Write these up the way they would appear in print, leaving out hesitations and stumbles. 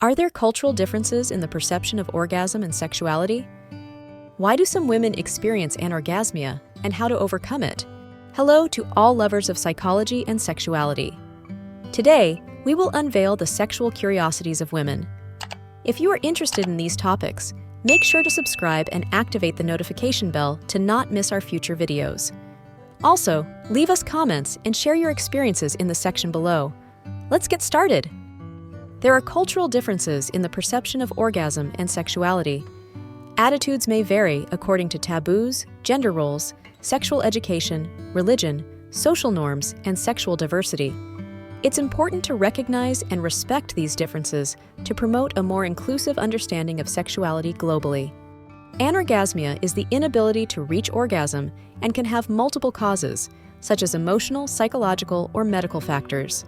Are there cultural differences in the perception of orgasm and sexuality? Why do some women experience anorgasmia, and how to overcome it? Hello to all lovers of psychology and sexuality. Today, we will unveil the sexual curiosities of women. If you are interested in these topics, make sure to subscribe and activate the notification bell to not miss our future videos. Also, leave us comments and share your experiences in the section below. Let's get started. There are cultural differences in the perception of orgasm and sexuality. Attitudes may vary according to taboos, gender roles, sexual education, religion, social norms, and sexual diversity. It's important to recognize and respect these differences to promote a more inclusive understanding of sexuality globally. Anorgasmia is the inability to reach orgasm and can have multiple causes, such as emotional, psychological, or medical factors.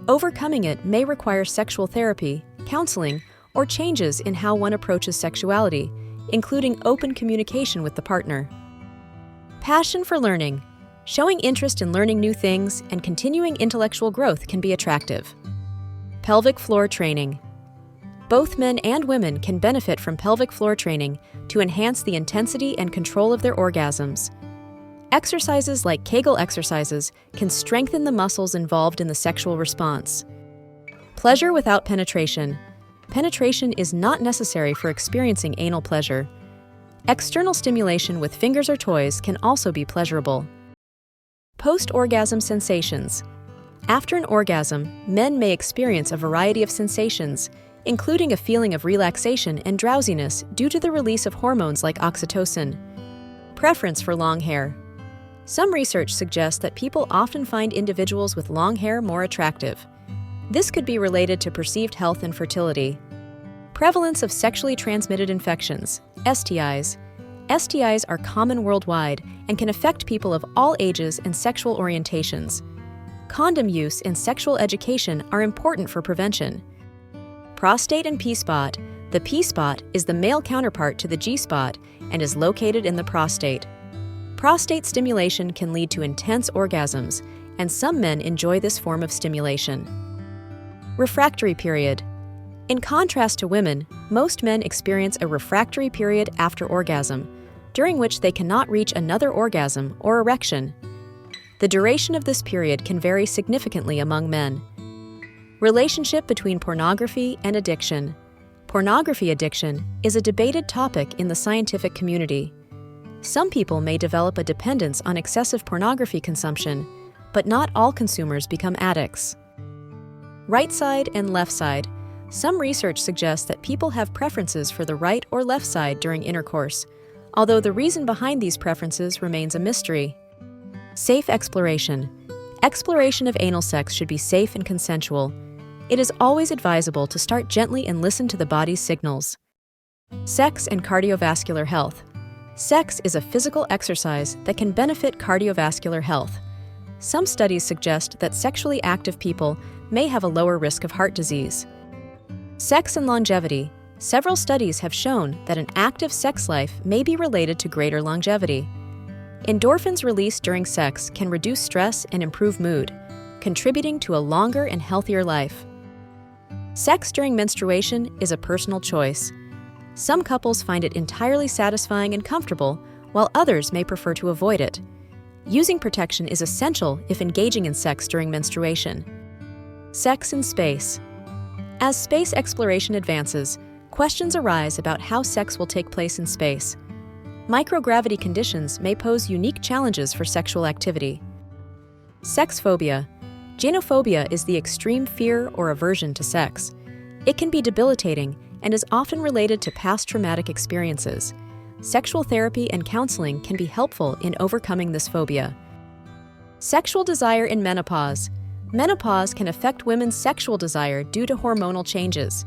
Overcoming it may require sexual therapy, counseling, or changes in how one approaches sexuality, including open communication with the partner. Passion for learning. Showing interest in learning new things and continuing intellectual growth can be attractive. Pelvic floor training. Both men and women can benefit from pelvic floor training to enhance the intensity and control of their orgasms. Exercises like Kegel exercises can strengthen the muscles involved in the sexual response. Pleasure without penetration. Penetration is not necessary for experiencing anal pleasure. External stimulation with fingers or toys can also be pleasurable. Post-orgasm sensations. After an orgasm, men may experience a variety of sensations, including a feeling of relaxation and drowsiness due to the release of hormones like oxytocin. Preference for long hair. Some research suggests that people often find individuals with long hair more attractive. This could be related to perceived health and fertility. Prevalence of sexually transmitted infections, STIs. STIs are common worldwide and can affect people of all ages and sexual orientations. Condom use and sexual education are important for prevention. Prostate and P-spot. The P-spot is the male counterpart to the G-spot and is located in the prostate. Prostate stimulation can lead to intense orgasms, and some men enjoy this form of stimulation. Refractory period. In contrast to women, most men experience a refractory period after orgasm, during which they cannot reach another orgasm or erection. The duration of this period can vary significantly among men. Relationship between pornography and addiction. Pornography addiction is a debated topic in the scientific community. Some people may develop a dependence on excessive pornography consumption, but not all consumers become addicts. Right side and left side. Some research suggests that people have preferences for the right or left side during intercourse, although the reason behind these preferences remains a mystery. Safe exploration. Exploration of anal sex should be safe and consensual. It is always advisable to start gently and listen to the body's signals. Sex and cardiovascular health. Sex is a physical exercise that can benefit cardiovascular health. Some studies suggest that sexually active people may have a lower risk of heart disease. Sex and longevity. Several studies have shown that an active sex life may be related to greater longevity. Endorphins released during sex can reduce stress and improve mood, contributing to a longer and healthier life. Sex during menstruation is a personal choice. Some couples find it entirely satisfying and comfortable, while others may prefer to avoid it. Using protection is essential if engaging in sex during menstruation. Sex in space. As space exploration advances, questions arise about how sex will take place in space. Microgravity conditions may pose unique challenges for sexual activity. Sex phobia. Gynophobia is the extreme fear or aversion to sex. It can be debilitating and is often related to past traumatic experiences. Sexual therapy and counseling can be helpful in overcoming this phobia. Sexual desire in menopause. Menopause can affect women's sexual desire due to hormonal changes.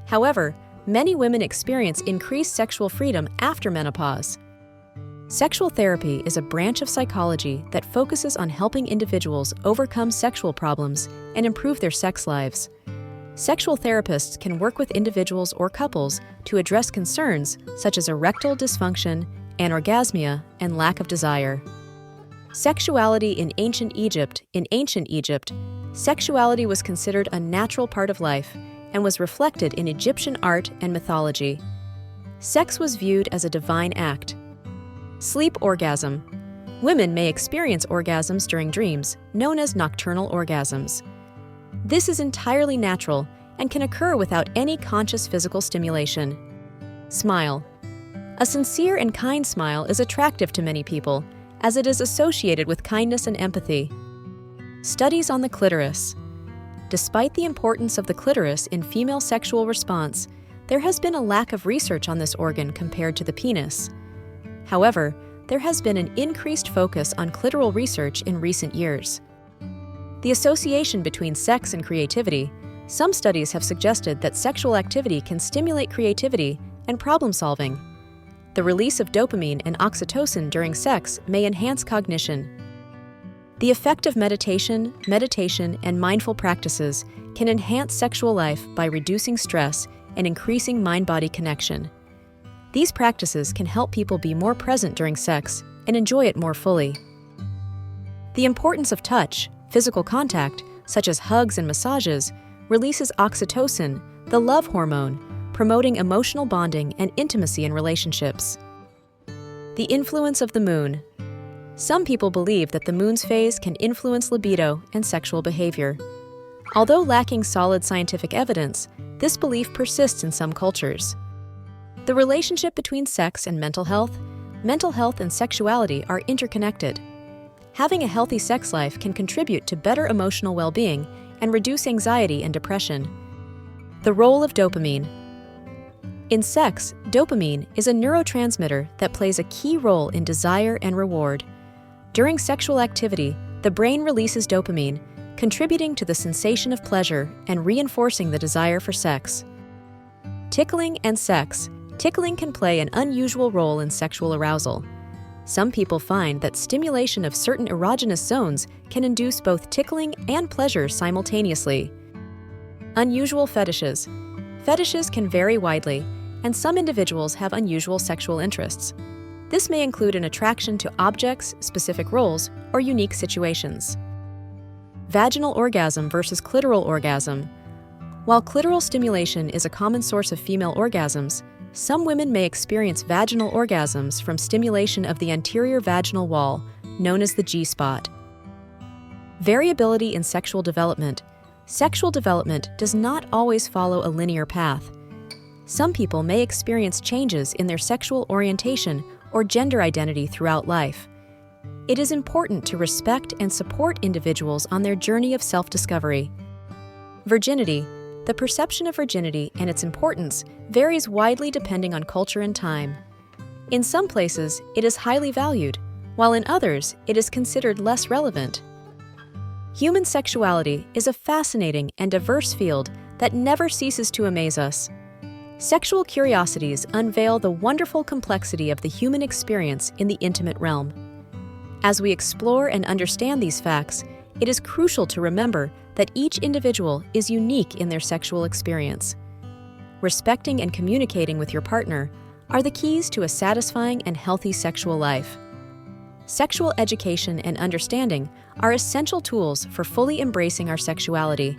However, many women experience increased sexual freedom after menopause. Sexual therapy is a branch of psychology that focuses on helping individuals overcome sexual problems and improve their sex lives. Sexual therapists can work with individuals or couples to address concerns such as erectile dysfunction, anorgasmia, and lack of desire. Sexuality in ancient Egypt. In ancient Egypt, sexuality was considered a natural part of life, and was reflected in Egyptian art and mythology. Sex was viewed as a divine act. Sleep orgasm. Women may experience orgasms during dreams, known as nocturnal orgasms. This is entirely natural and can occur without any conscious physical stimulation. Smile. A sincere and kind smile is attractive to many people, as it is associated with kindness and empathy. Studies on the clitoris. Despite the importance of the clitoris in female sexual response, there has been a lack of research on this organ compared to the penis. However, there has been an increased focus on clitoral research in recent years. The association between sex and creativity. Some studies have suggested that sexual activity can stimulate creativity and problem-solving. The release of dopamine and oxytocin during sex may enhance cognition. The effect of meditation, and mindful practices can enhance sexual life by reducing stress and increasing mind-body connection. These practices can help people be more present during sex and enjoy it more fully. The importance of touch, physical contact, such as hugs and massages, releases oxytocin, the love hormone, promoting emotional bonding and intimacy in relationships. The influence of the moon. Some people believe that the moon's phase can influence libido and sexual behavior. Although lacking solid scientific evidence, this belief persists in some cultures. The relationship between sex and mental health and sexuality are interconnected. Having a healthy sex life can contribute to better emotional well-being and reduce anxiety and depression. The role of dopamine. In sex, dopamine is a neurotransmitter that plays a key role in desire and reward. During sexual activity, the brain releases dopamine, contributing to the sensation of pleasure and reinforcing the desire for sex. Tickling and sex. Tickling can play an unusual role in sexual arousal. Some people find that stimulation of certain erogenous zones can induce both tickling and pleasure simultaneously. Unusual fetishes. Fetishes can vary widely, and some individuals have unusual sexual interests. This may include an attraction to objects, specific roles, or unique situations. Vaginal orgasm versus clitoral orgasm. While clitoral stimulation is a common source of female orgasms, some women may experience vaginal orgasms from stimulation of the anterior vaginal wall, known as the G-spot. Variability in sexual development. Sexual development does not always follow a linear path. Some people may experience changes in their sexual orientation or gender identity throughout life. It is important to respect and support individuals on their journey of self-discovery. Virginity. The perception of virginity and its importance varies widely depending on culture and time. In some places, it is highly valued, while in others, it is considered less relevant. Human sexuality is a fascinating and diverse field that never ceases to amaze us. Sexual curiosities unveil the wonderful complexity of the human experience in the intimate realm. As we explore and understand these facts, it is crucial to remember that each individual is unique in their sexual experience. Respecting and communicating with your partner are the keys to a satisfying and healthy sexual life. Sexual education and understanding are essential tools for fully embracing our sexuality.